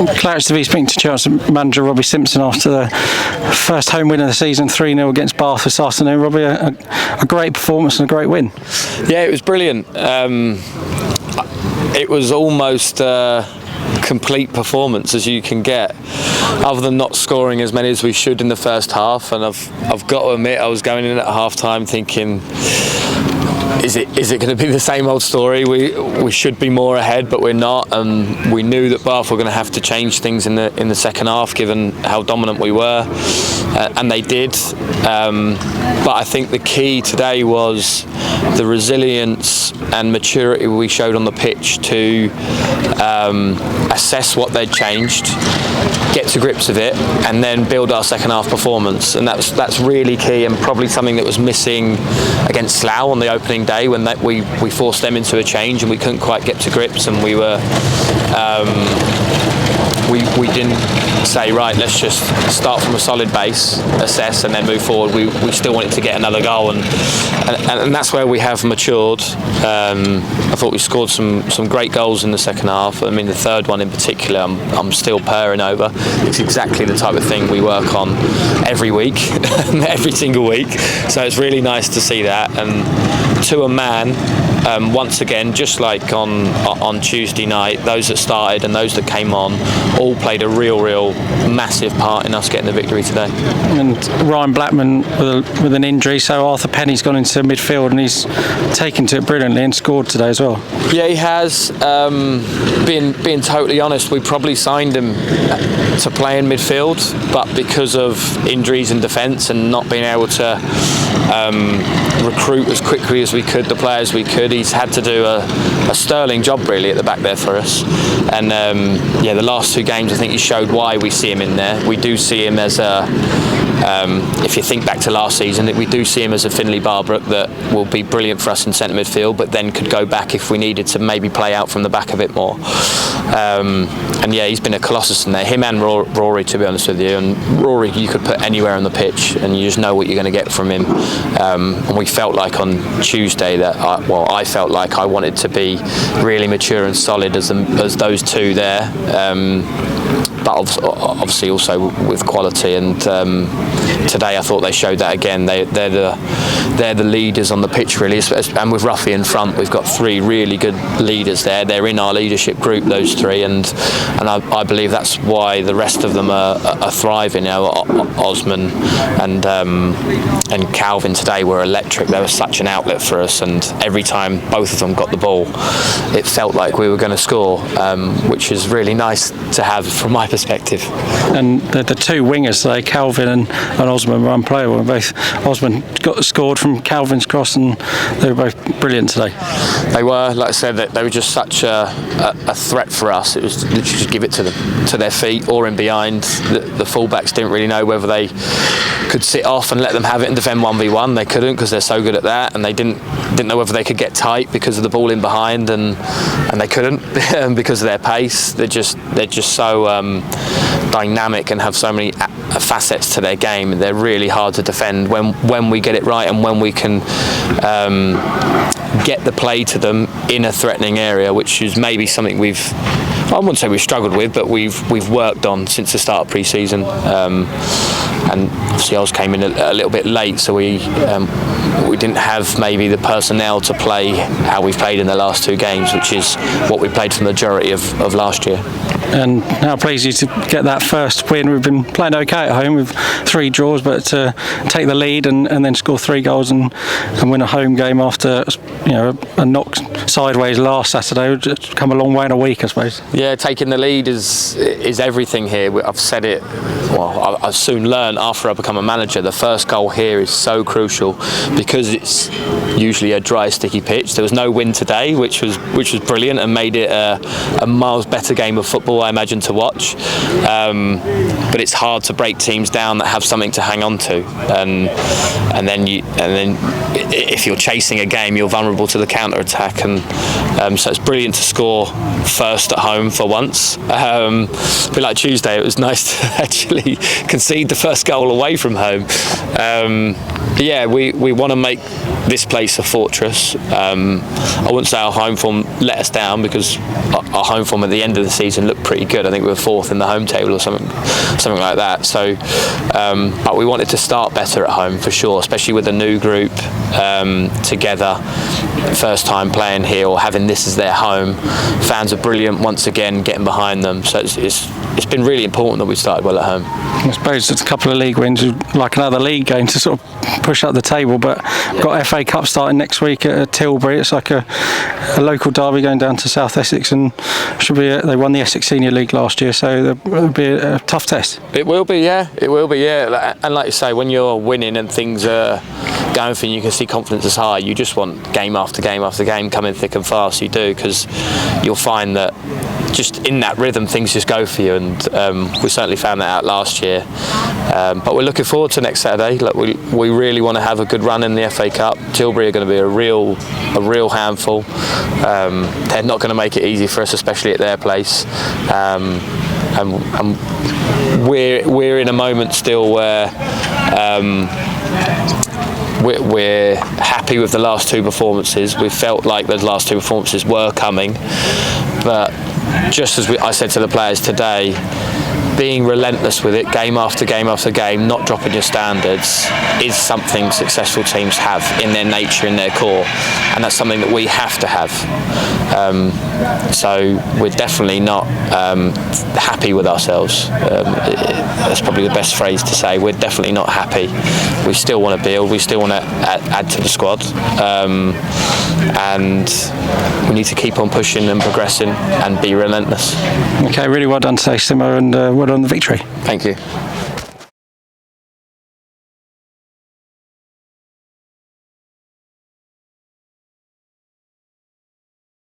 ClaretsTV speaking to Chelsea manager Robbie Simpson after the first home win of the season, 3-0 against Bath this afternoon. Robbie, a great performance and a great win. Yeah, it was brilliant. It was almost a complete performance as you can get, other than not scoring as many as we should in the first half. And I've got to admit, I was going in at half time thinking, is it going to be the same old story? We should be more ahead, but we're not, and we knew that Bath were going to have to change things in the second half, given how dominant we were, and they did. But I think the key today was the resilience and maturity we showed on the pitch to assess what they'd changed, get to grips with it, and then build our second half performance. And that's really key, and probably something that was missing against Lowe on the opening day, when we forced them into a change and we couldn't quite get to grips, and we were we didn't say, right, let's just start from a solid base, assess, and then move forward. We still wanted to get another goal, and that's where we have matured. I thought we scored some great goals in the second half. I mean, the third one in particular, I'm still purring over. It's exactly the type of thing we work on every week, every single week. So it's really nice to see that. And to a man, once again, just like on Tuesday night, those that started and those that came on all played a real massive part in us getting the victory today. And Ryan Blackman with an injury, so Arthur Penny's gone into midfield and he's taken to it brilliantly and scored today as well. Yeah, he has. Being totally honest, we probably signed him to play in midfield, but because of injuries in defence and not being able to recruit as quickly as we could the players we could, he's had to do a sterling job really at the back there for us. And yeah, the last two games I think he showed why we see him in there. We do see him as a if you think back to last season, we do see him as a Finlay Barbrook that will be brilliant for us in centre midfield, but then could go back if we needed to maybe play out from the back a bit more. And yeah, he's been a colossus in there, him and Rory, to be honest with you. And Rory you could put anywhere on the pitch and you just know what you're going to get from him. And we felt like on Tuesday that I felt like I wanted to be really mature and solid as those two there, but obviously also with quality. And today I thought they showed that again. They're the leaders on the pitch really, and with Ruffy in front, we've got three really good leaders there. They're in our leadership group, those three, and I believe that's why the rest of them are thriving. You know, Osman and Calvin today were electric. They were such an outlet for us, and every time both of them got the ball, it felt like we were going to score, which is really nice to have from my perspective. And the two wingers today, Calvin and Osman, were unplayable. Both Osman scored from Calvin's cross, and they were both brilliant today. They were, like I said, they were just such a threat for us. It was literally just give it to their feet or in behind. The fullbacks didn't really know whether they could sit off and let them have it and defend 1v1. They couldn't, because they're so good at that, and they didn't know whether they could get tight because of the ball in behind, and they couldn't because of their pace. They're just so dynamic and have so many facets to their game. They're really hard to defend when we get it right, and when we can get the play to them in a threatening area, which is maybe something I wouldn't say we've struggled with, but we've worked on since the start of pre-season. And obviously Oz came in a little bit late, so we didn't have maybe the personnel to play how we've played in the last two games, which is what we played for the majority of last year. And now pleased you to get that first win. We've been playing okay at home with 3 draws, but to take the lead and then score 3 goals and win a home game after a knock sideways last Saturday would just come a long way in a week, I suppose. Yeah, taking the lead is everything here. I've said it. Well, I've soon learned after I become a manager. The first goal here is so crucial because it's usually a dry, sticky pitch. There was no wind today, which was brilliant and made it a miles better game of football, I imagine, to watch. But it's hard to break teams down that have something to hang on to, and then if you're chasing a game, you're vulnerable to the counter attack, and so it's brilliant to score first at home for once. But like Tuesday, it was nice to actually concede the first goal away from home. But yeah, we want to make this place a fortress. I wouldn't say our home form let us down, because our home form at the end of the season looked pretty good. I think we were 4th in the home table or something like that. So, but we wanted to start better at home for sure, especially with a new group together, first time playing here or having this as their home. Fans are brilliant once again, getting behind them. So it's been really important that we started well at home. I suppose it's a couple of league wins, like another league game to sort of push up the table, but we've got FA Cup starting next week at Tilbury. It's like a local derby going down to South Essex, and they won the Essex Senior League last year, so it'll be a tough test. It will be, yeah. It will be, yeah. And like you say, when you're winning and things are going for you, you can see confidence is high. You just want game after game after game coming thick and fast. You do, because you'll find that just in that rhythm things just go for you, and we certainly found that out last year. But we're looking forward to next Saturday. Look, we really want to have a good run in the FA Cup. Tilbury are going to be a real handful. They're not going to make it easy for us, especially at their place. And we're in a moment still where we're happy with the last 2 performances. We felt like those last 2 performances were coming, but just as I said to the players today, being relentless with it, game after game after game, not dropping your standards, is something successful teams have in their nature, in their core, and that's something that we have to have. So we're definitely not happy with ourselves. That's probably the best phrase to say. We're definitely not happy. We still want to build, we still want to add to the squad, and we need to keep on pushing and progressing and be relentless. Okay, really well done today, Simo, and well done on the victory. Thank you.